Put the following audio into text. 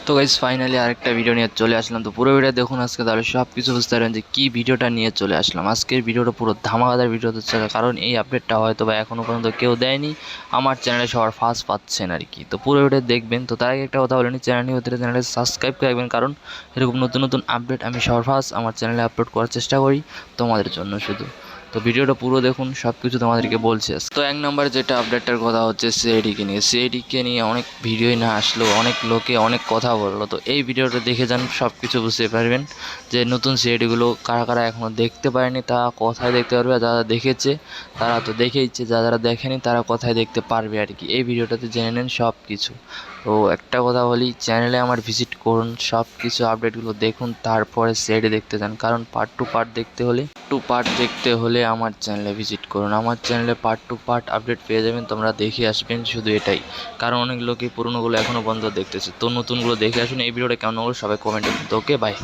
তো guys finally আরেকটা video নিয়ে চলে আসলাম। তো পুরো ভিডিও দেখুন আজকে, তাহলে সব কিছু বুঝতে পারবেন যে কী ভিডিওটা নিয়ে চলে আসলাম। আজকের ভিডিওটা পুরো ধামাকাদার ভিডিও হচ্ছে, কারণ এই আপডেটটা হয়তো বা এখনও পর্যন্ত কেউ দেয়নি, আমার চ্যানেলে সবার ফার্স্ট পাচ্ছেন আর কি। তো পুরো ভিডিও দেখবেন। তো তার আগে একটা কথা বলেনি, চ্যানেল নিয়ে হতে চ্যানেলে সাবস্ক্রাইব করে রাখবেন, কারণ এরকম নতুন নতুন আপডেট আমি সবার ফার্স্ট আমার চ্যানেলে আপলোড করার চেষ্টা করি তোমাদের জন্য শুধু। তো ভিডিওটা পুরো দেখুন, সব কিছু তোমাদেরকে বলছি। তো এক নম্বর যেটা আপডেটটার কথা হচ্ছে সিআইডিকে নিয়ে অনেক ভিডিওই না আসলেও অনেক লোকে অনেক কথা বললো। তো এই ভিডিওটা দেখে যান, সব কিছু বুঝতে পারবেন যে নতুন সিআইডিগুলো কারা কারা এখনও দেখতে পারেনি তারা কোথায় দেখতে পারবে, আর যারা দেখেছে তারা তো দেখেইছে, যারা দেখেনি তারা কোথায় দেখতে পারবে আর কি। এই ভিডিওটাতে জেনে নেন সব কিছু। তো একটা কথা বলি, চ্যানেলে আমার ভিজিট করুন, সব কিছু আপডেটগুলো দেখুন, তারপরে সিআইডি দেখতে যান, কারণ পার্ট দেখতে হলে আমার চ্যানেলে ভিজিট করুন। আমার চ্যানেলে পার্ট টু পার্ট আপডেট পেয়ে যাবেন, তোমরা দেখে আসবেন শুধু এটাই। কারণ অনেক লোকই পুরনোগুলো এখনও পর্যন্ত দেখতেছে, তো নতুনগুলো দেখে আসুন। এই ভিডিওটা কেমন হলো সবাই কমেন্টে। তো ওকে, বাই।